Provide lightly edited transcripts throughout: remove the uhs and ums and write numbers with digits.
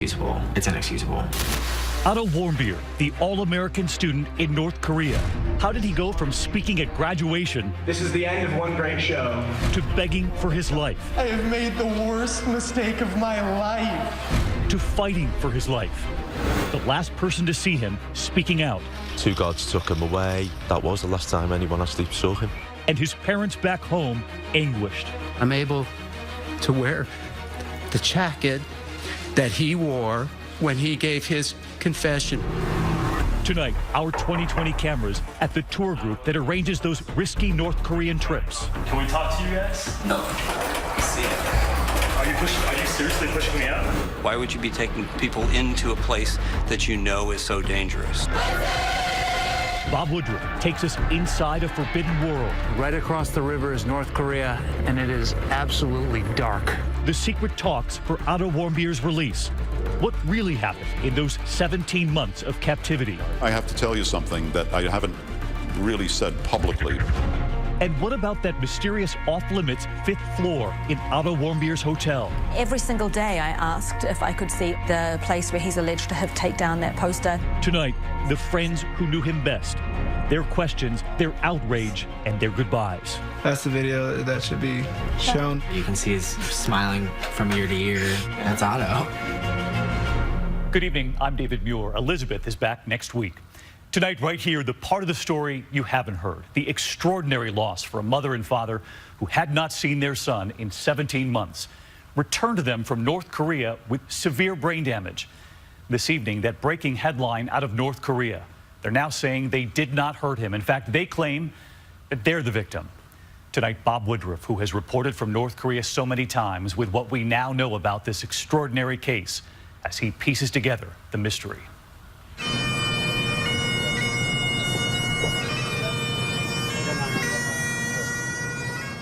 It's inexcusable. Otto Warmbier, the all-American student in North Korea. How did he go from speaking at graduation This is the end of one great show to begging for his life, I have made the worst mistake of my life. to fighting for his life? The last person to see him speaking out. Two gods took him away. That was the last time anyone actually saw him. And his parents back home anguished. I'm able to wear the jacket that he wore when he gave his confession. Tonight, our 2020 cameras at the tour group that arranges those risky North Korean trips. Can we talk to you guys? No. See it. Are you seriously pushing me out? Why would you be taking people into a place that you know is so dangerous? Bob Woodruff takes us inside a forbidden world. Right across the river is North Korea, and it is absolutely dark. The secret talks for Otto Warmbier's release. What really happened in those 17 months of captivity? I have to tell you something that I haven't really said publicly. And what about that mysterious off-limits 5th floor in Otto Warmbier's hotel? Every single day I asked if I could see the place where he's alleged to have taken down that poster. Tonight, the friends who knew him best. Their questions, their outrage, and their goodbyes. That's the video that should be shown. You can see he's smiling from ear to ear. That's Otto. Good evening, I'm David Muir. Elizabeth is back next week. Tonight, right here, the part of the story you haven't heard. The extraordinary loss for a mother and father who had not seen their son in 17 months. Returned to them from North Korea with severe brain damage. This evening, that breaking headline out of North Korea. They're now saying they did not hurt him. In fact, they claim that they're the victim. Tonight, Bob Woodruff, who has reported from North Korea so many times with what we now know about this extraordinary case as he pieces together the mystery.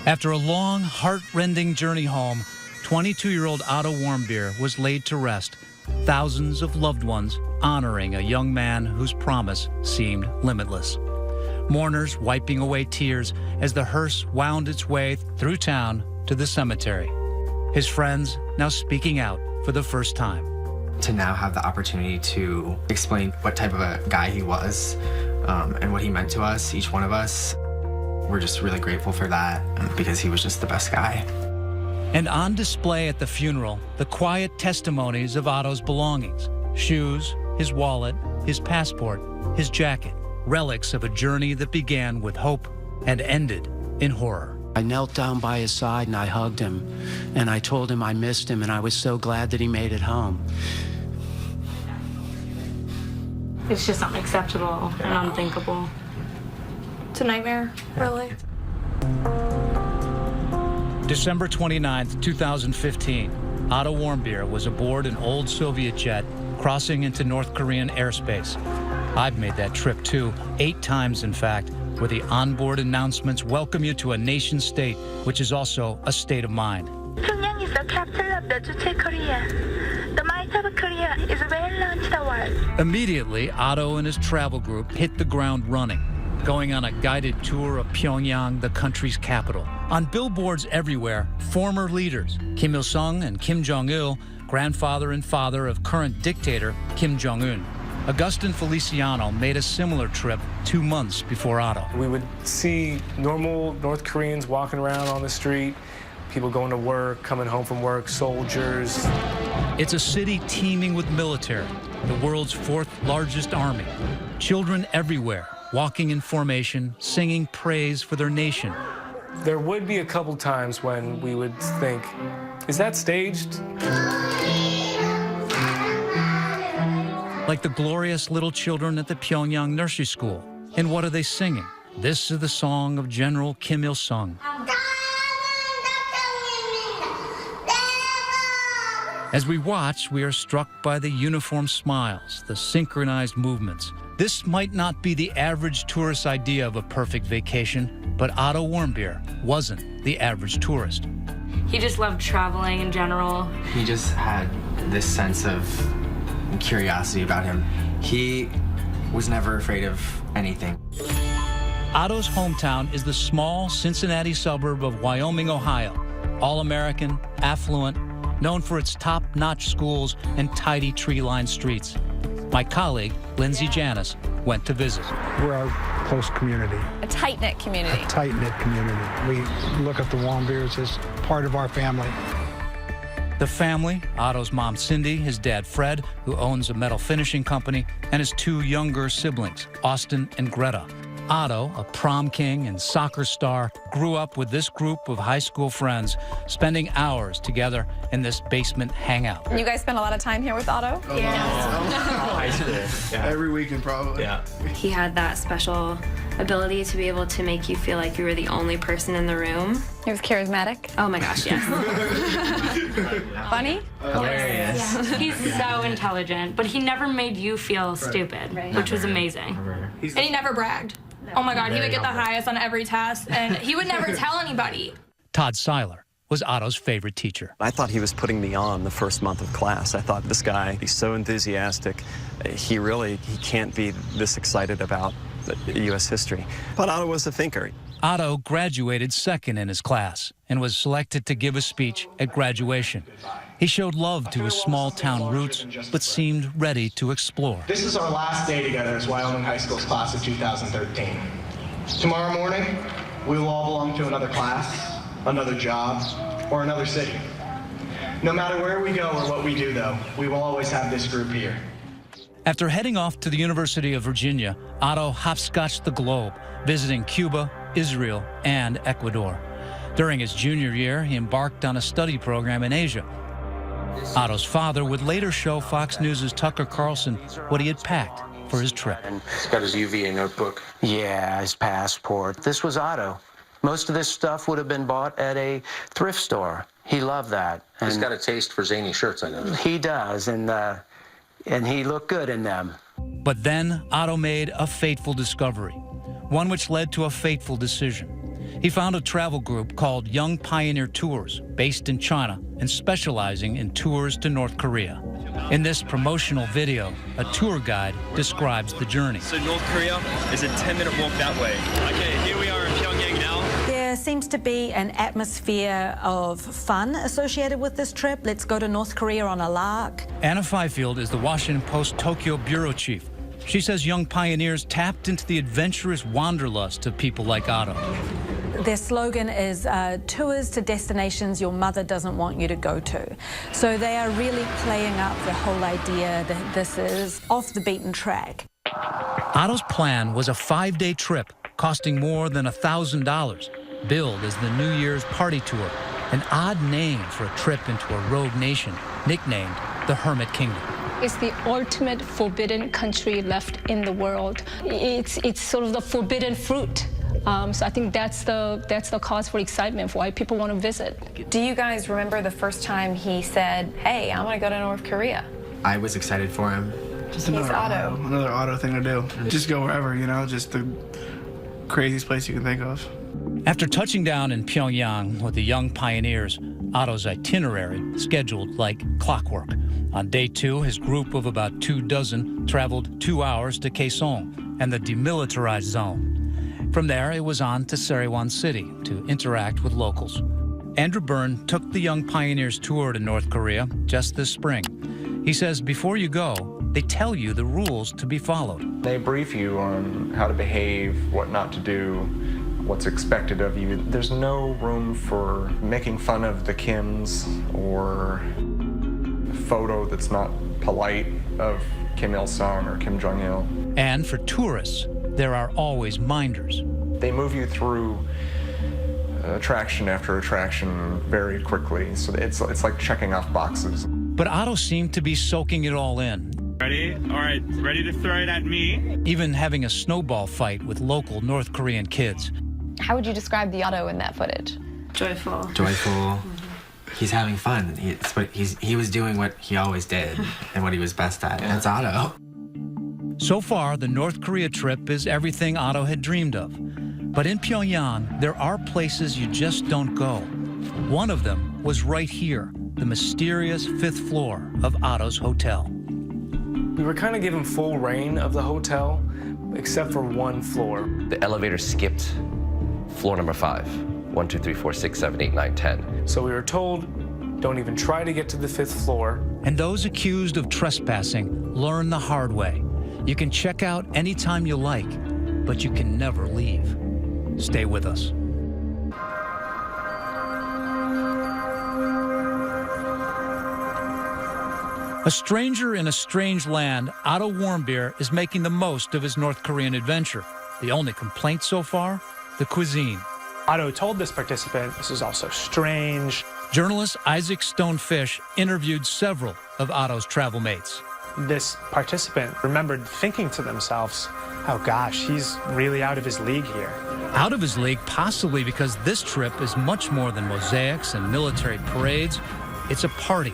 After a long, heart-rending journey home, 22-year-old Otto Warmbier was laid to rest, thousands of loved ones honoring a young man whose promise seemed limitless. Mourners wiping away tears as the hearse wound its way through town to the cemetery. His friends now speaking out for the first time. To now have the opportunity to explain what type of a guy he was and what he meant to us, each one of us, we're just really grateful for that because he was just the best guy. And on display at the funeral, the quiet testimonies of Otto's belongings: shoes, his wallet, his passport, his jacket, relics of a journey that began with hope and ended in horror. I knelt down by his side and I hugged him, and I told him I missed him and I was so glad that he made it home. It's just unacceptable and unthinkable. It's a nightmare, really. December 29th, 2015, Otto Warmbier was aboard an old Soviet jet crossing into North Korean airspace. I've made that trip too, 8 times in fact, where the onboard announcements welcome you to a nation state, which is also a state of mind. Pyongyang is the capital of the Juche Korea. The might of Korea is well known to the world. Immediately, Otto and his travel group hit the ground running, going on a guided tour of Pyongyang, the country's capital. On billboards everywhere, former leaders, Kim Il-sung and Kim Jong-il, grandfather and father of current dictator Kim Jong-un. Augustin Feliciano made a similar trip 2 months before Otto. We would see normal North Koreans walking around on the street, people going to work, coming home from work, soldiers. It's a city teeming with military, the world's 4th largest army. Children everywhere, walking in formation, singing praise for their nation. There would be a couple times when we would think, is that staged? Like the glorious little children at the Pyongyang nursery school. And what are they singing? This is the song of General Kim Il-sung. As we watch, we are struck by the uniform smiles, the synchronized movements. This might not be the average tourist's idea of a perfect vacation, but Otto Warmbier wasn't the average tourist. He just loved traveling in general. He just had this sense of curiosity about him. He was never afraid of anything. Otto's hometown is the small Cincinnati suburb of Wyoming, Ohio. All-American, affluent, known for its top-notch schools and tidy tree-lined streets. My colleague, Lindsay Janis, went to visit. We're a close community. A tight-knit community. A tight-knit community. We look at the Warmbiers as part of our family. The family, Otto's mom Cindy, his dad Fred, who owns a metal finishing company, and his two younger siblings, Austin and Greta. Otto, a prom king and soccer star, grew up with this group of high school friends, spending hours together in this basement hangout. You guys spend a lot of time here with Otto? High school. Yeah. Every weekend, probably. Yeah. He had that special ability to be able to make you feel like you were the only person in the room. He was charismatic? Oh my gosh, yes. Funny? Hilarious. Yeah. He's so intelligent, but he never made you feel stupid, which was amazing. And he never bragged. Oh my God, he would get the highest on every test, and he would never tell anybody. Todd Seiler was Otto's favorite teacher. I thought he was putting me on the first month of class. I thought, this guy, he's so enthusiastic. He can't be this excited about U.S. history. But Otto was a thinker. Otto graduated second in his class and was selected to give a speech at graduation. He showed love to his small-town roots, but seemed ready to explore. This is our last day together as Wyoming High School's class of 2013. Tomorrow morning, we will all belong to another class, another job, or another city. No matter where we go or what we do, though, we will always have this group here. After heading off to the University of Virginia, Otto hopscotched the globe, visiting Cuba, Israel, and Ecuador. During his junior year, he embarked on a study program in Asia. Otto's father would later show Fox News' Tucker Carlson what he had packed for his trip. He's got his UVA notebook. Yeah, his passport. This was Otto. Most of this stuff would have been bought at a thrift store. He loved that. He's got a taste for zany shirts, I know. He does, and he looked good in them. But then Otto made a fateful discovery, one which led to a fateful decision. He found a travel group called Young Pioneer Tours, based in China and specializing in tours to North Korea. In this promotional video, a tour guide describes the journey. So North Korea is a 10-minute walk that way. Okay, here we are in Pyongyang now. There seems to be an atmosphere of fun associated with this trip. Let's go to North Korea on a lark. Anna Fifield is the Washington Post Tokyo bureau chief. She says Young Pioneers tapped into the adventurous wanderlust of people like Otto. Their slogan is tours to destinations your mother doesn't want you to go to. So they are really playing up the whole idea that this is off the beaten track. Otto's plan was a 5-day trip costing more than $1,000, billed as the New Year's party tour, an odd name for a trip into a rogue nation nicknamed the Hermit Kingdom. It's the ultimate forbidden country left in the world. It's sort of the forbidden fruit. So I think that's the cause for excitement for why people want to visit. Do you guys remember the first time he said, hey, I want to go to North Korea? I was excited for him. Just another Otto thing to do. Just go wherever, you know, just the craziest place you can think of. After touching down in Pyongyang with the Young Pioneers, Otto's itinerary scheduled like clockwork. On day 2, his group of about 24 traveled 2 hours to Kaesong and the demilitarized zone. From there, it was on to Sarewan City to interact with locals. Andrew Byrne took the Young Pioneers tour to North Korea just this spring. He says before you go, they tell you the rules to be followed. They brief you on how to behave, what not to do, what's expected of you. There's no room for making fun of the Kims or a photo that's not polite of Kim Il-sung or Kim Jong-il. And for tourists, there are always minders. They move you through attraction after attraction very quickly, so it's like checking off boxes. But Otto seemed to be soaking it all in. Ready? All right, ready to throw it at me? Even having a snowball fight with local North Korean kids. How would you describe the Otto in that footage? Joyful. Joyful. He's having fun. He was doing what he always did and what he was best at. That's Otto. So far, the North Korea trip is everything Otto had dreamed of. But in Pyongyang, there are places you just don't go. One of them was right here, the mysterious 5th floor of Otto's hotel. We were kind of given full reign of the hotel, except for one floor. The elevator skipped floor number 5. 1, 2, 3, 4, 6, 7, 8, 9, 10. So we were told Don't even try to get to the 5th floor. And those accused of trespassing learn the hard way. You can check out anytime you like, but you can never leave. Stay with us. A stranger in a strange land, Otto Warmbier is making the most of his North Korean adventure. The only complaint so far? The cuisine. Otto told this participant, "This is also strange." Journalist Isaac Stonefish interviewed several of Otto's travel mates. This participant remembered thinking to themselves, "Oh gosh, he's really out of his league here." Out of his league, possibly because this trip is much more than mosaics and military parades. It's a party.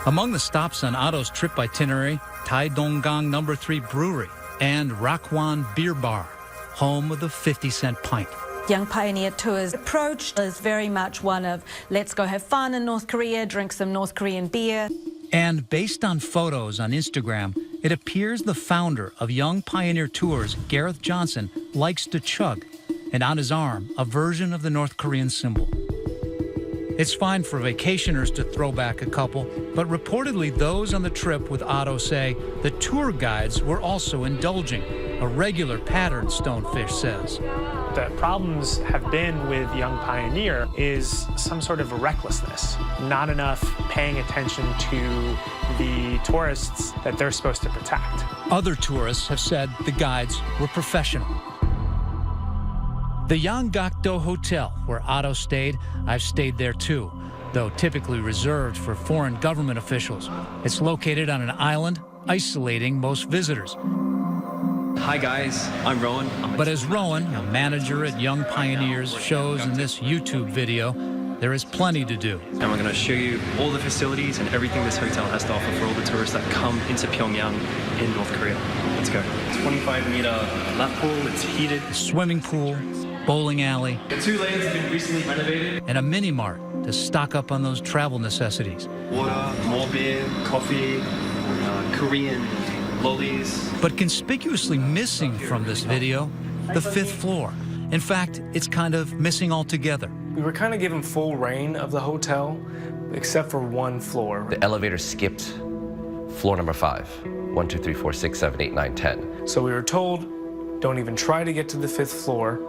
Among the stops on Otto's trip itinerary, Taedonggang No. 3 Brewery and Rakwan Beer Bar, home of the 50-cent pint. Young Pioneer Tours' approach is very much one of, let's go have fun in North Korea, drink some North Korean beer. And based on photos on Instagram, it appears the founder of Young Pioneer Tours, Gareth Johnson, likes to chug, and on his arm, a version of the North Korean symbol. It's fine for vacationers to throw back a couple, but reportedly those on the trip with Otto say the tour guides were also indulging, a regular pattern, Stonefish says. The problems have been with Young Pioneer is some sort of recklessness, not enough paying attention to the tourists that they're supposed to protect. Other tourists have said the guides were professional. The Yanggakdo Hotel, where Otto stayed, I've stayed there too, though typically reserved for foreign government officials. It's located on an island, isolating most visitors. Hi guys, I'm Rowan. But as Rowan, a manager at Young Pioneers, shows in this YouTube video, there is plenty to do. And we're going to show you all the facilities and everything this hotel has to offer for all the tourists that come into Pyongyang in North Korea. Let's go. 25-meter lap pool, it's heated. A swimming pool, bowling alley. The 2 lanes have been recently renovated. And a mini-mart to stock up on those travel necessities. Water, more beer, coffee, Korean lollies. But conspicuously missing from this video, the 5th floor. In fact, it's kind of missing altogether. We were kind of given full reign of the hotel, except for one floor. The elevator skipped floor number 5. 1, 2, 3, 4, 6, 7, 8, 9, 10. So we were told, don't even try to get to the 5th floor.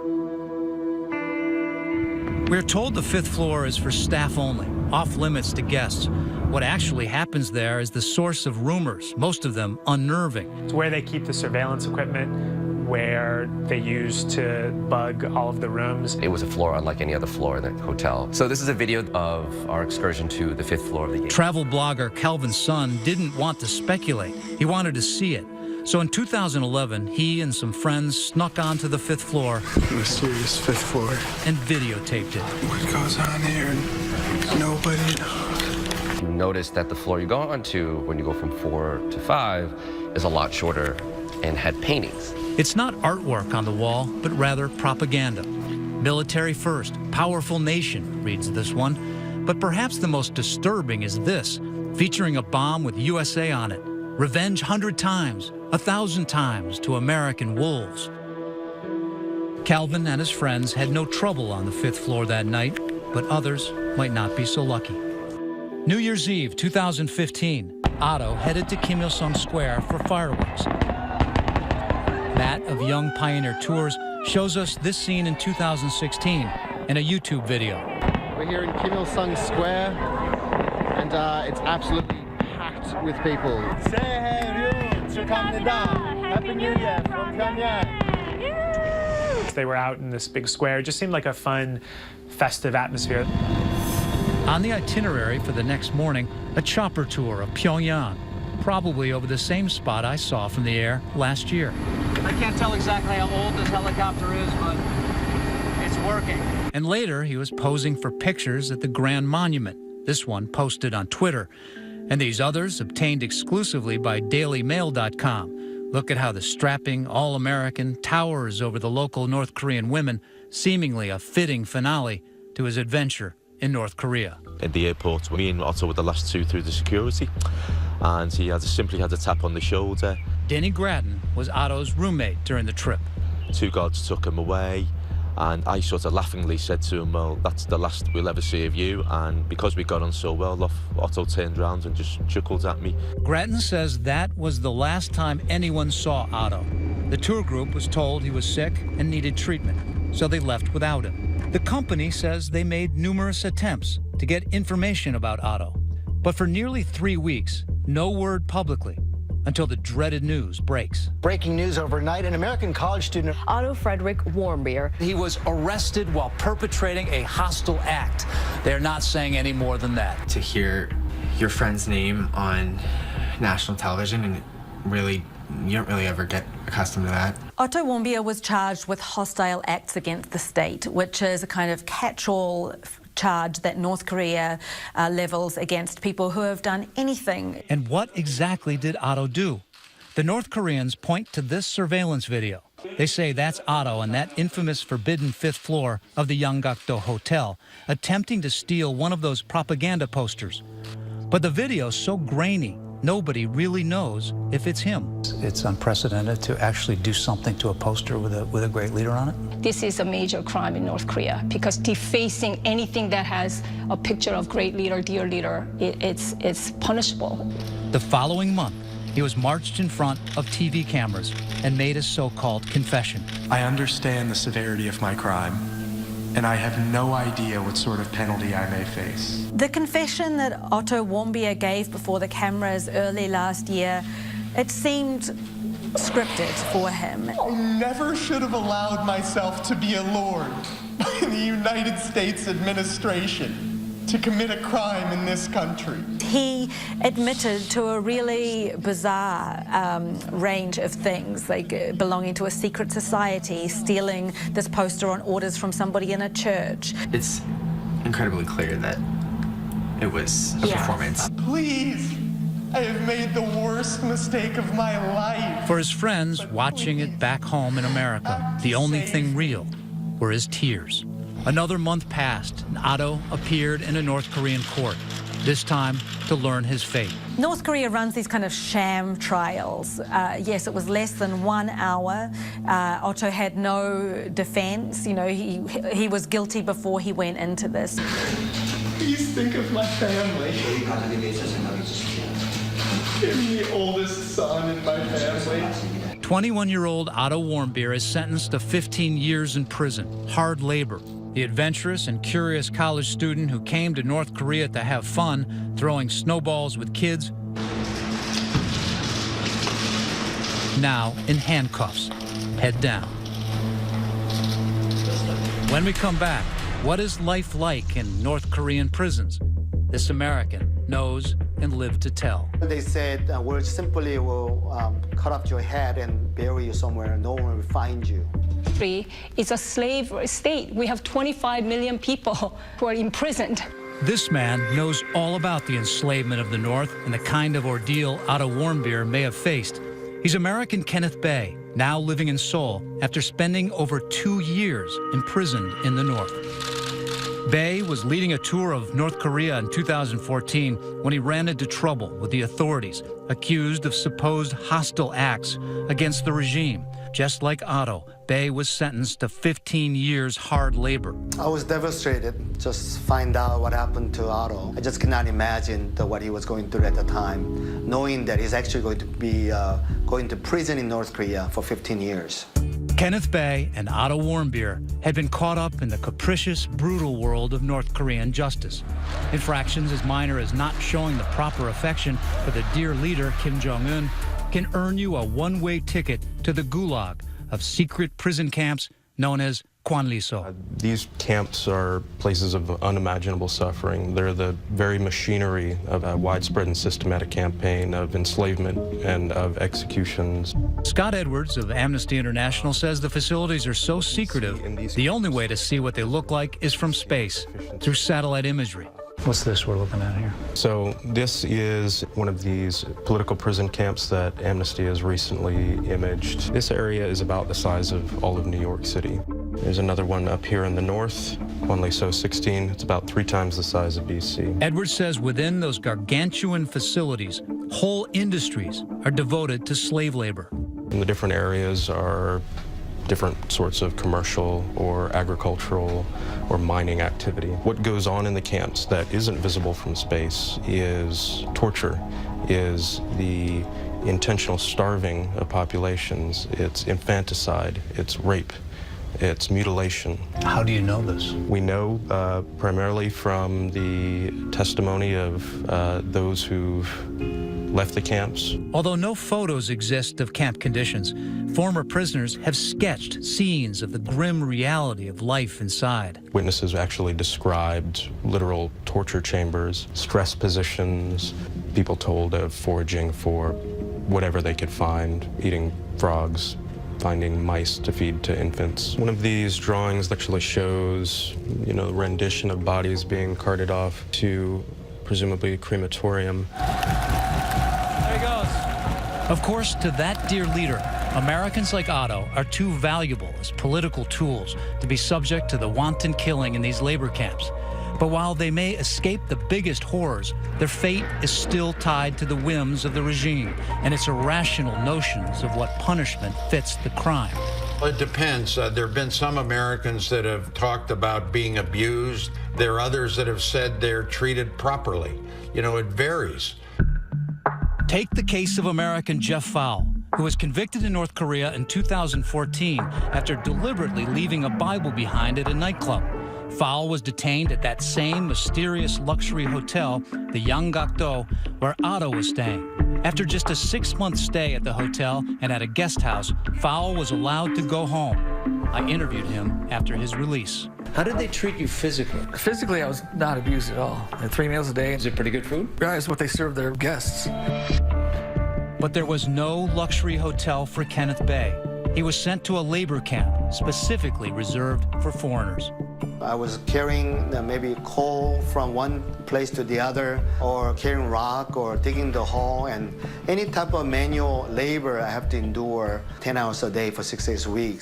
We're told the 5th floor is for staff only, off limits to guests. What actually happens there is the source of rumors, most of them unnerving. It's where they keep the surveillance equipment, where they use to bug all of the rooms. It was a floor unlike any other floor in the hotel. So this is a video of our excursion to the 5th floor of the gate. Travel blogger Calvin Sun didn't want to speculate. He wanted to see it. So in 2011, he and some friends snuck onto the 5th floor. Mysterious 5th floor. And videotaped it. What goes on here? Nobody knows. You notice that the floor you go onto when you go from 4 to 5 is a lot shorter and had paintings. It's not artwork on the wall, but rather propaganda. Military first, powerful nation, reads this one. But perhaps the most disturbing is this, featuring a bomb with USA on it. Revenge 100 times, 1,000 times to American wolves. Calvin and his friends had no trouble on the 5th floor that night, but others might not be so lucky. New Year's Eve 2015, Otto headed to Kim Il-sung Square for fireworks. Matt of Young Pioneer Tours shows us this scene in 2016 in a YouTube video. We're here in Kim Il-sung Square, and it's absolutely packed with people. Happy New Year from Pyongyang. They were out in this big square. It just seemed like a fun, festive atmosphere. On the itinerary for the next morning, a chopper tour of Pyongyang, probably over the same spot I saw from the air last year. I can't tell exactly how old this helicopter is, but it's working. And later, he was posing for pictures at the Grand Monument, this one posted on Twitter, and these others obtained exclusively by DailyMail.com. Look at how the strapping, all-American towers over the local North Korean women, seemingly a fitting finale to his adventure in North Korea. At the airport, me and Otto were the last two through the security, and he simply had a tap on the shoulder. Denny Grattan was Otto's roommate during the trip. 2 guards took him away, And I sort of laughingly said to him, well, that's the last we'll ever see of you. And because we got on so well, Otto turned around and just chuckled at me. Grattan says that was the last time anyone saw Otto. The tour group was told he was sick and needed treatment, so they left without him. The company says they made numerous attempts to get information about Otto. But for nearly 3 weeks, no word publicly, until the dreaded news breaks. Breaking news overnight, an American college student, Otto Frederick Warmbier. He was arrested while perpetrating a hostile act. They're not saying any more than that. To hear your friend's name on national television, and you don't really ever get accustomed to that. Otto Warmbier was charged with hostile acts against the state, which is a kind of catch-all charge that North Korea levels against people who have done anything. And what exactly did Otto do? The North Koreans point to this surveillance video. They say that's Otto on that infamous forbidden 5th floor of the Yanggakdo Hotel, attempting to steal one of those propaganda posters. But the video's so grainy, nobody really knows if it's him. It's unprecedented to actually do something to a poster with a great leader on it. This is a major crime in North Korea because defacing anything that has a picture of great leader, dear leader, it's punishable. The following month, he was marched in front of TV cameras and made a so-called confession. I understand the severity of my crime, and I have no idea what sort of penalty I may face. The confession that Otto Warmbier gave before the cameras early last year, it seemed scripted for him. I never should have allowed myself to be allured by the United States administration to commit a crime in this country. He admitted to a really bizarre range of things, like belonging to a secret society, stealing this poster on orders from somebody in a church. It's incredibly clear that it was a performance. Please, I have made the worst mistake of my life. For his friends watching it back home in America, the only thing real were his tears. Another month passed, and Otto appeared in a North Korean court, this time to learn his fate. North Korea runs these kind of sham trials. Yes, it was less than 1 hour. Otto had no defense. You know, he was guilty before he went into this. Please think of my family. Give me the oldest son in my family. 21-year-old Otto Warmbier is sentenced to 15 years in prison, hard labor. The adventurous and curious college student who came to North Korea to have fun, throwing snowballs with kids, now in handcuffs, head down. When we come back, what is life like in North Korean prisons? This American knows and lived to tell. They said, we'll simply cut off your head and bury you somewhere. No one will find you. It's a slave state. We have 25 million people who are imprisoned. This man knows all about the enslavement of the North and the kind of ordeal Otto Warmbier may have faced. He's American Kenneth Bay, now living in Seoul after spending over 2 years imprisoned in the North. Bay was leading a tour of North Korea in 2014 when he ran into trouble with the authorities, accused of supposed hostile acts against the regime. Just like Otto, Bay was sentenced to 15 years hard labor. I was devastated just find out what happened to Otto. I just cannot imagine what he was going through at the time, knowing that he's actually going to be going to prison in North Korea for 15 years. Kenneth Bay and Otto Warmbier had been caught up in the capricious, brutal world of North Korean justice. Infractions as minor as not showing the proper affection for the dear leader, Kim Jong-un, can earn you a one-way ticket to the gulag of secret prison camps known as Kwanliso. These camps are places of unimaginable suffering. They're the very machinery of a widespread and systematic campaign of enslavement and of executions. Scott Edwards of Amnesty International says the facilities are so secretive, the only way to see what they look like is from space, through satellite imagery. What's this we're looking at here? So this is one of these political prison camps that Amnesty has recently imaged. This area is about the size of all of New York City. There's another one up here in the north, Kwanliso 16. It's about 3 times the size of BC. Edwards says within those gargantuan facilities, whole industries are devoted to slave labor. And the different areas are different sorts of commercial or agricultural or mining activity. What goes on in the camps that isn't visible from space is torture, is the intentional starving of populations, it's infanticide, it's rape, it's mutilation. How do you know this? We know primarily from the testimony of those who've left the camps. Although no photos exist of camp conditions, former prisoners have sketched scenes of the grim reality of life inside. Witnesses actually described literal torture chambers, stress positions, people told of foraging for whatever they could find, eating frogs, finding mice to feed to infants. One of these drawings actually shows, you know, the rendition of bodies being carted off to presumably a crematorium. There he goes. Of course, to that dear leader, Americans like Otto are too valuable as political tools to be subject to the wanton killing in these labor camps. But while they may escape the biggest horrors, their fate is still tied to the whims of the regime and its irrational notions of what punishment fits the crime. It depends. There have been some Americans that have talked about being abused. There are others that have said they're treated properly. You know, it varies. Take the case of American Jeff Fowle, who was convicted in North Korea in 2014 after deliberately leaving a Bible behind at a nightclub. Fowle was detained at that same mysterious luxury hotel, the Yanggakdo, where Otto was staying. After just a 6-month stay at the hotel and at a guest house, Fowle was allowed to go home. I interviewed him after his release. How did they treat you physically? Physically, I was not abused at all. I had 3 meals a day. Is it pretty good food? Yeah, it's what they serve their guests. But there was no luxury hotel for Kenneth Bay. He was sent to a labor camp specifically reserved for foreigners. I was carrying maybe coal from one place to the other, or carrying rock, or digging the hole, and any type of manual labor I have to endure 10 hours a day for 6 days a week.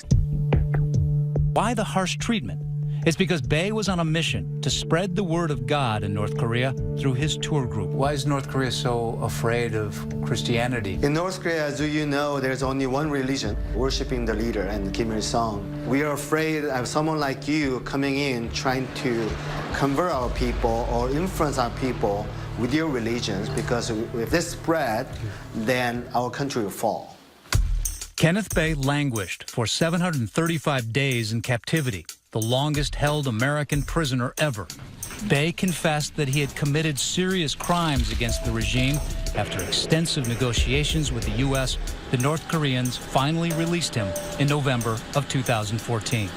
Why the harsh treatment? It's because Bay was on a mission to spread the word of God in North Korea through his tour group. Why is North Korea so afraid of Christianity? In North Korea, as you know, there's only one religion, worshiping the leader and Kim Il-sung. We are afraid of someone like you coming in trying to convert our people or influence our people with your religions, because if this spread, then our country will fall. Kenneth Bay languished for 735 days in captivity, the longest held American prisoner ever. Bay confessed that he had committed serious crimes against the regime. After extensive negotiations with the U.S., the North Koreans finally released him in November of 2014.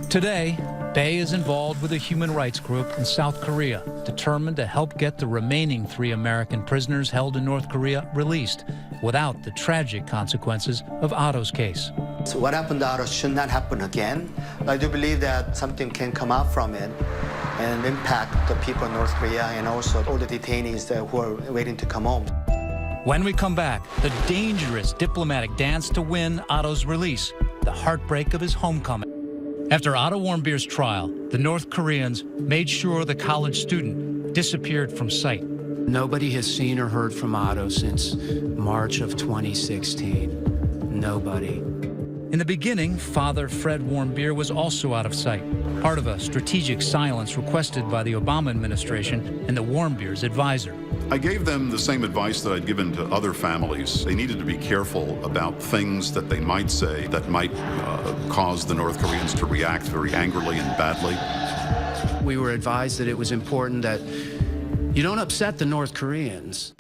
Today, Bay is involved with a human rights group in South Korea, determined to help get the remaining 3 American prisoners held in North Korea released without the tragic consequences of Otto's case. So what happened to Otto should not happen again. I do believe that something can come out from it and impact the people in North Korea and also all the detainees who are waiting to come home. When we come back, the dangerous diplomatic dance to win Otto's release, the heartbreak of his homecoming. After Otto Warmbier's trial, the North Koreans made sure the college student disappeared from sight. Nobody has seen or heard from Otto since March of 2016. Nobody. In the beginning, Father Fred Warmbier was also out of sight, part of a strategic silence requested by the Obama administration and the Warmbiers' advisor. I gave them the same advice that I'd given to other families. They needed to be careful about things that they might say that might cause the North Koreans to react very angrily and badly. We were advised that it was important that you don't upset the North Koreans.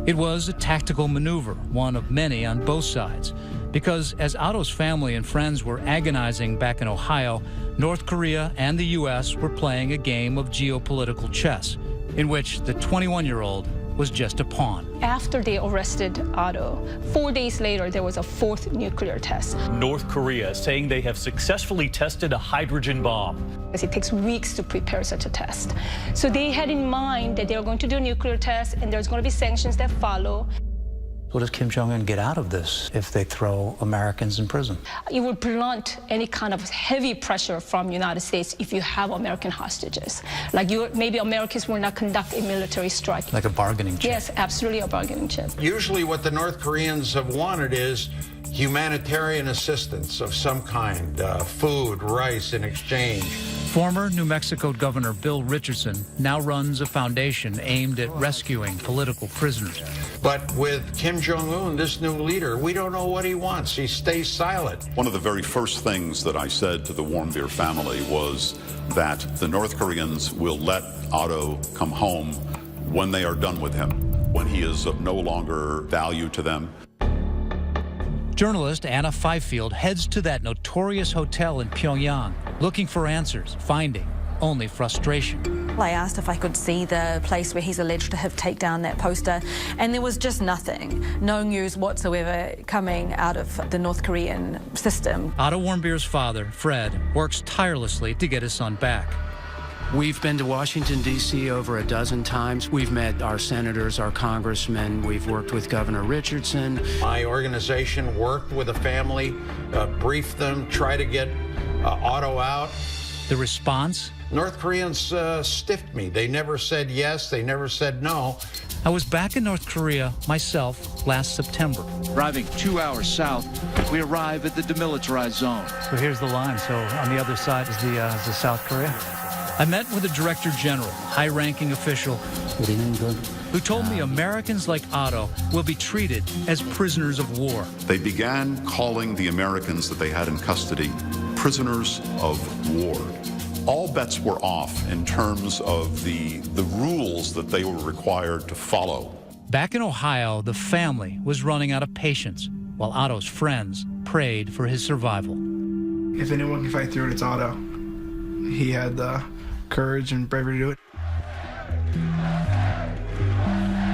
It was a tactical maneuver, one of many on both sides, because as Otto's family and friends were agonizing back in Ohio, North Korea and the U.S. were playing a game of geopolitical chess, in which the 21-year-old was just a pawn. After they arrested Otto, 4 days later, there was a 4th nuclear test. North Korea saying they have successfully tested a hydrogen bomb. It takes weeks to prepare such a test. So they had in mind that they were going to do a nuclear test and there's going to be sanctions that follow. What does Kim Jong-un get out of this if they throw Americans in prison? It would blunt any kind of heavy pressure from the United States if you have American hostages. Like maybe Americans will not conduct a military strike. Like a bargaining chip? Yes, absolutely a bargaining chip. Usually what the North Koreans have wanted is humanitarian assistance of some kind, food, rice in exchange. Former New Mexico Governor Bill Richardson now runs a foundation aimed at rescuing political prisoners. But with Kim Jong-un, this new leader, we don't know what he wants. He stays silent. One of the very first things that I said to the Warmbier family was that the North Koreans will let Otto come home when they are done with him, when he is of no longer value to them. Journalist Anna Fifield heads to that notorious hotel in Pyongyang, looking for answers, finding only frustration. I asked if I could see the place where he's alleged to have taken down that poster, and there was just nothing. No news whatsoever coming out of the North Korean system. Otto Warmbier's father, Fred, works tirelessly to get his son back. We've been to Washington, D.C. over a dozen times. We've met our senators, our congressmen. We've worked with Governor Richardson. My organization worked with the family, briefed them, tried to get Otto out. The response? North Koreans stiffed me. They never said yes. They never said no. I was back in North Korea myself last September. Driving 2 hours south, we arrive at the demilitarized zone. So here's the line. So on the other side is the South Korea. I met with the Director General, high-ranking official, who told me Americans like Otto will be treated as prisoners of war. They began calling the Americans that they had in custody prisoners of war. All bets were off in terms of the rules that they were required to follow. Back in Ohio, the family was running out of patience, while Otto's friends prayed for his survival. If anyone can fight through it, it's Otto. He had the courage and bravery to do it.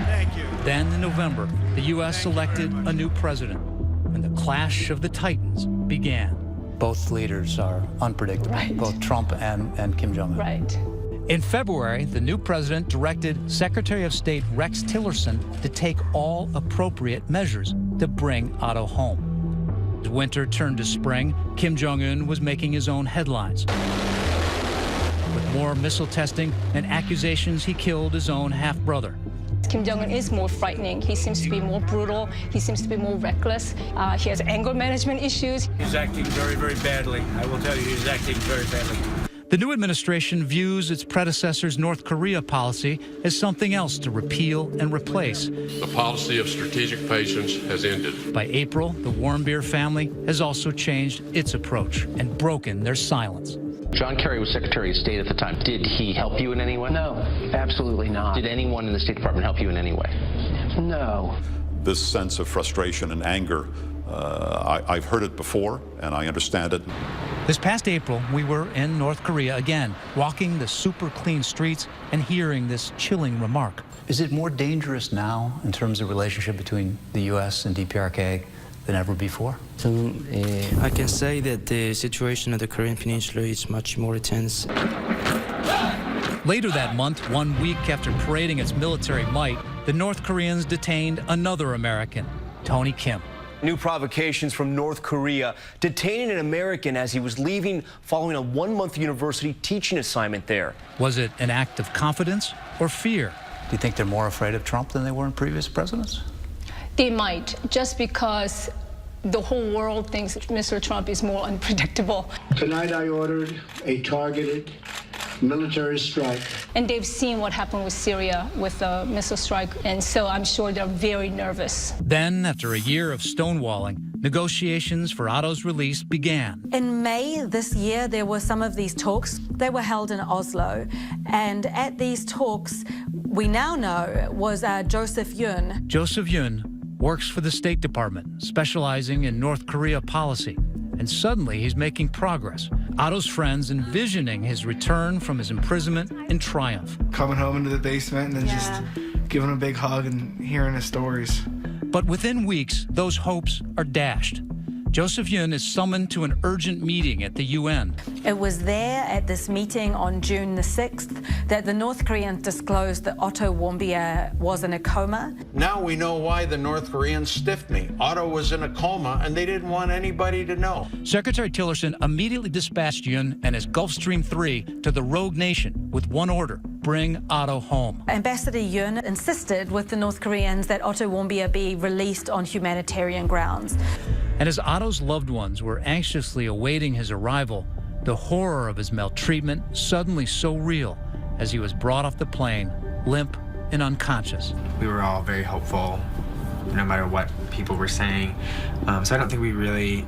Thank you. Then in November, the U.S. elected a new president, and the clash of the titans began. Both leaders are unpredictable, right. Both Trump and Kim Jong-un. Right. In February, the new president directed Secretary of State Rex Tillerson to take all appropriate measures to bring Otto home. As winter turned to spring, Kim Jong-un was making his own headlines. With more missile testing and accusations he killed his own half-brother. Kim Jong-un is more frightening. He seems to be more brutal. He seems to be more reckless. He has anger management issues. He's acting very, very badly. I will tell you, he's acting very badly. The new administration views its predecessor's North Korea policy as something else to repeal and replace. The policy of strategic patience has ended. By April, the Warmbier family has also changed its approach and broken their silence. John Kerry was Secretary of State at the time. Did he help you in any way? No, absolutely not. Did anyone in the State Department help you in any way? No. This sense of frustration and anger, I've heard it before, and I understand it. This past April, we were in North Korea again, walking the super clean streets and hearing this chilling remark. Is it more dangerous now in terms of relationship between the U.S. and DPRK than ever before? I can say that the situation of the Korean Peninsula is much more tense. Later that month, 1 week after parading its military might, the North Koreans detained another American, Tony Kim. New provocations from North Korea, detaining an American as he was leaving following a one-month university teaching assignment there. Was it an act of confidence or fear? Do you think they're more afraid of Trump than they were in previous presidents? They might, just because the whole world thinks Mr. Trump is more unpredictable. Tonight I ordered a targeted military strike. And they've seen what happened with Syria with the missile strike, and so I'm sure they're very nervous. Then, after a year of stonewalling, negotiations for Otto's release began. In May this year, there were some of these talks. They were held in Oslo, and at these talks, we now know was Joseph Yun. Joseph Yun works for the State Department, specializing in North Korea policy. And suddenly, he's making progress. Otto's friends envisioning his return from his imprisonment in triumph. Coming home into the basement and then just giving him a big hug and hearing his stories. But within weeks, those hopes are dashed. Joseph Yun is summoned to an urgent meeting at the UN. It was there at this meeting on June the 6th that the North Koreans disclosed that Otto Warmbier was in a coma. Now we know why the North Koreans stiffed me. Otto was in a coma, and they didn't want anybody to know. Secretary Tillerson immediately dispatched Yun and his Gulfstream 3 to the rogue nation with one order: bring Otto home. Ambassador Yun insisted with the North Koreans that Otto Warmbier be released on humanitarian grounds. And as Otto's loved ones were anxiously awaiting his arrival, the horror of his maltreatment suddenly so real as he was brought off the plane, limp and unconscious. We were all very hopeful, no matter what people were saying. So I don't think we really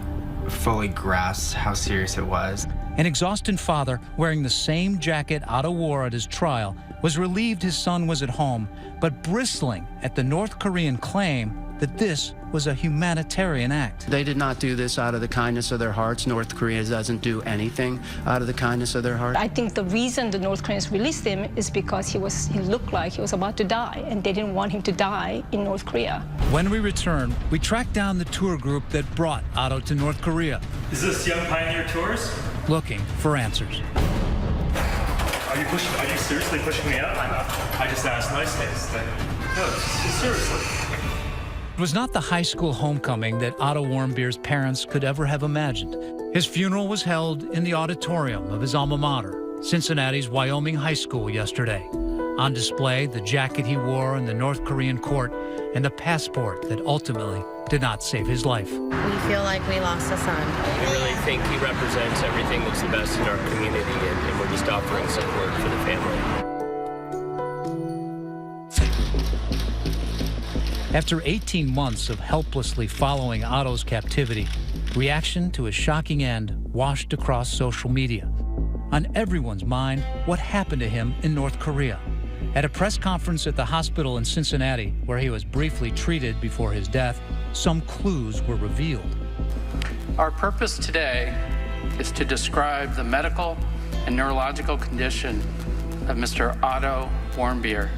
fully grasped how serious it was. An exhausted father, wearing the same jacket Otto wore at his trial, was relieved his son was at home, but bristling at the North Korean claim that this was a humanitarian act. They did not do this out of the kindness of their hearts. North Korea doesn't do anything out of the kindness of their heart. I think the reason the North Koreans released him is because he looked like he was about to die, and they didn't want him to die in North Korea. When we return, we track down the tour group that brought Otto to North Korea. Is this Young Pioneer Tours? Looking for answers. Are you seriously pushing me out? I just asked nicely. No, seriously. It was not the high school homecoming that Otto Warmbier's parents could ever have imagined. His funeral was held in the auditorium of his alma mater, Cincinnati's Wyoming High School, yesterday. On display, the jacket he wore in the North Korean court and the passport that ultimately did not save his life. We feel like we lost a son. We really think he represents everything that's the best in our community, and we're just offering support for the family. After 18 months of helplessly following Otto's captivity, reaction to his shocking end washed across social media. On everyone's mind, what happened to him in North Korea. At a press conference at the hospital in Cincinnati, where he was briefly treated before his death, some clues were revealed. Our purpose today is to describe the medical and neurological condition of Mr. Otto Warmbier.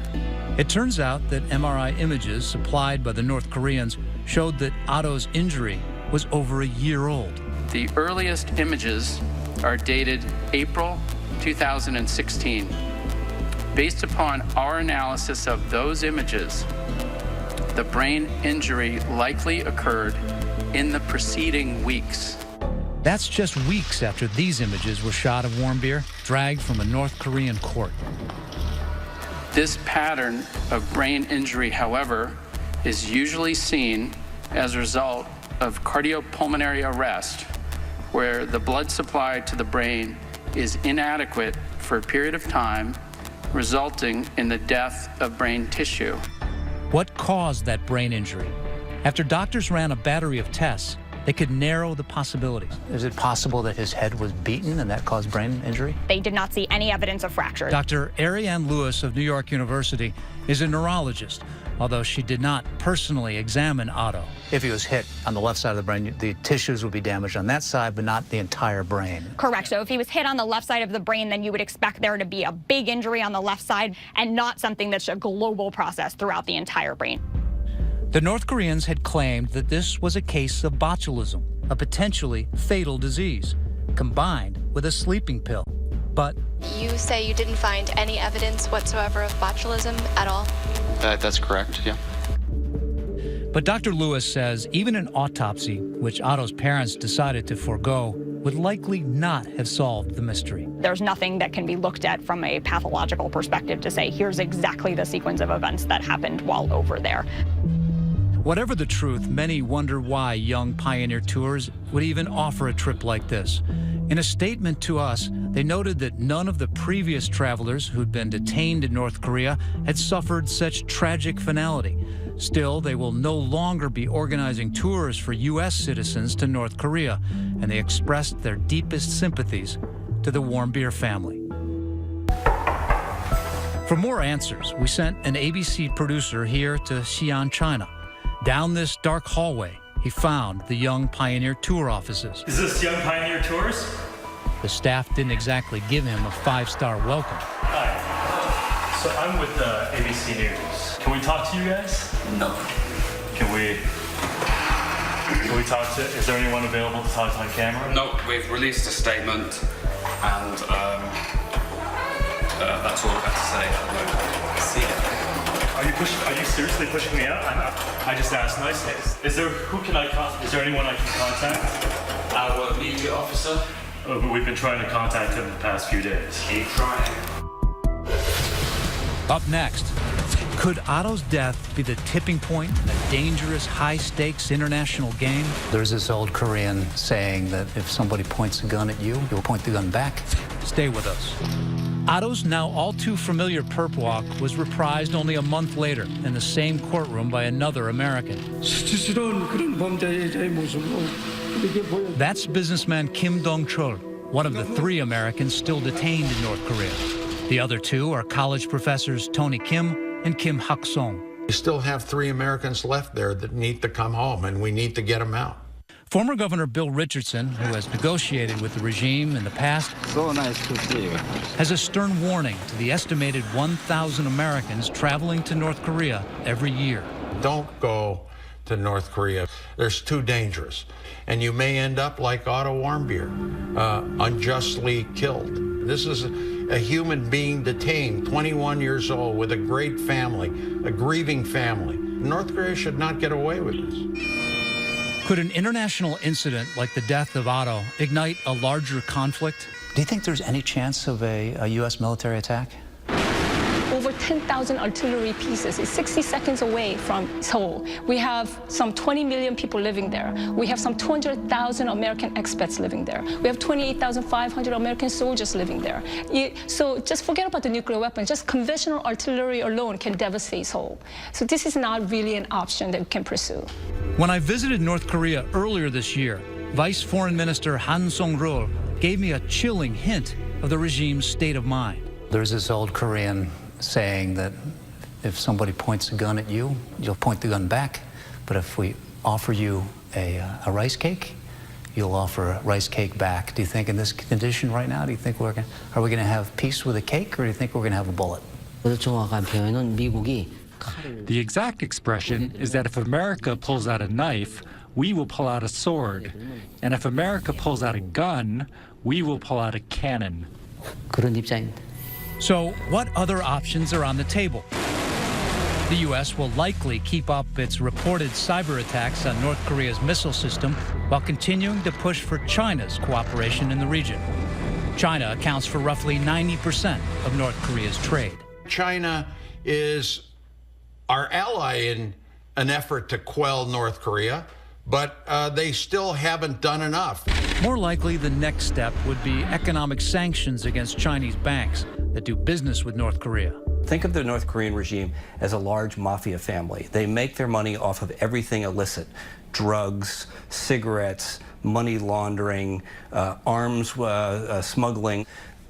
It turns out that MRI images supplied by the North Koreans showed that Otto's injury was over a year old. The earliest images are dated April 2016. Based upon our analysis of those images, the brain injury likely occurred in the preceding weeks. That's just weeks after these images were shot of Warmbier, dragged from a North Korean court. This pattern of brain injury, however, is usually seen as a result of cardiopulmonary arrest, where the blood supply to the brain is inadequate for a period of time, resulting in the death of brain tissue. What caused that brain injury? After doctors ran a battery of tests, they could narrow the possibilities. Is it possible that his head was beaten and that caused brain injury? They did not see any evidence of fracture. Dr. Ariane Lewis of New York University is a neurologist, although she did not personally examine Otto. If he was hit on the left side of the brain, the tissues would be damaged on that side, but not the entire brain. Correct. So if he was hit on the left side of the brain, then you would expect there to be a big injury on the left side and not something that's a global process throughout the entire brain. The North Koreans had claimed that this was a case of botulism, a potentially fatal disease, combined with a sleeping pill. But you say you didn't find any evidence whatsoever of botulism at all? That's correct, yeah. But Dr. Lewis says even an autopsy, which Otto's parents decided to forego, would likely not have solved the mystery. There's nothing that can be looked at from a pathological perspective to say, here's exactly the sequence of events that happened while over there. Whatever the truth, many wonder why Young Pioneer Tours would even offer a trip like this. In a statement to us, they noted that none of the previous travelers who'd been detained in North Korea had suffered such tragic finality. Still, they will no longer be organizing tours for U.S. citizens to North Korea, and they expressed their deepest sympathies to the Warmbier family. For more answers, we sent an ABC producer here to Xi'an, China. Down this dark hallway, he found the Young Pioneer Tour offices. Is this Young Pioneer Tours? The staff didn't exactly give him a five-star welcome. Hi. So I'm with ABC News. Can we talk to you guys? No. Can we? Can we talk to, is there anyone available to talk to on camera? No, we've released a statement, and that's all I've got to say at the moment. See ya. Are you seriously pushing me out? I just asked nicely. Is there anyone I can contact? Our media officer. We've been trying to contact him the past few days. Keep trying. Up next, could Otto's death be the tipping point in a dangerous, high-stakes international game? There's this old Korean saying that if somebody points a gun at you, you'll point the gun back. Stay with us. Otto's now all-too-familiar perp walk was reprised only a month later in the same courtroom by another American. That's businessman Kim Dong-chul, one of the 3 Americans still detained in North Korea. The other 2 are college professors Tony Kim and Kim Hak-song. We still have 3 Americans left there that need to come home, and we need to get them out. Former Governor Bill Richardson, who has negotiated with the regime in the past, has a stern warning to the estimated 1,000 Americans traveling to North Korea every year. Don't go to North Korea. It's too dangerous. And you may end up like Otto Warmbier, unjustly killed. This is a human being detained, 21 years old, with a great family, a grieving family. North Korea should not get away with this. Could an international incident like the death of Otto ignite a larger conflict? Do you think there's any chance of a U.S. military attack? Over 10,000 artillery pieces is 60 seconds away from Seoul. We have some 20 million people living there. We have some 200,000 American expats living there. We have 28,500 American soldiers living there. So just forget about the nuclear weapons. Just conventional artillery alone can devastate Seoul. So this is not really an option that we can pursue. When I visited North Korea earlier this year, Vice Foreign Minister Han Song-rul gave me a chilling hint of the regime's state of mind. There's this old Korean saying that if somebody points a gun at you, you'll point the gun back. But if we offer you a rice cake, you'll offer a rice cake back. Do you think in this condition right now, do you think are we going to have peace with a cake, or do you think we're going to have a bullet? The exact expression is that if America pulls out a knife, we will pull out a sword. And if America pulls out a gun, we will pull out a cannon. So what other options are on the table? The U.S. will likely keep up its reported cyber attacks on North Korea's missile system while continuing to push for China's cooperation in the region. China accounts for roughly 90% of North Korea's trade. China is our ally in an effort to quell North Korea, but they still haven't done enough. More likely, the next step would be economic sanctions against Chinese banks that do business with North Korea. Think of the North Korean regime as a large mafia family. They make their money off of everything illicit: drugs, cigarettes, money laundering, arms smuggling.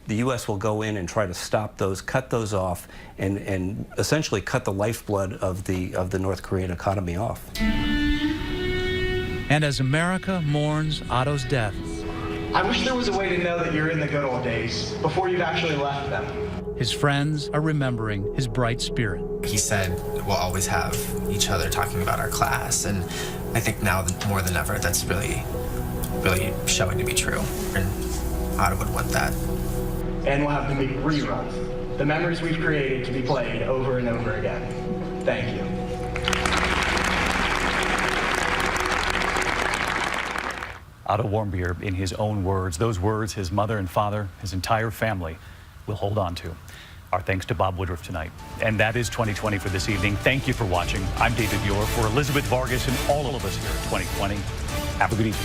The U.S. will go in and try to stop those, cut those off, and essentially cut the lifeblood of the North Korean economy off. And as America mourns Otto's death, I wish there was a way to know that you're in the good old days before you've actually left them. his friends are remembering his bright spirit. He said we'll always have each other talking about our class, and I think now more than ever that's really showing to be true, and Otto would want that. And we'll have the big reruns, the memories we've created to be played over and over again. Thank you. Otto Warmbier, in his own words, those words his mother and father, his entire family will hold on to. Our thanks to Bob Woodruff tonight. And that is 2020 for this evening. Thank you for watching. I'm David Muir for Elizabeth Vargas and all of us here at 2020. Have a good evening.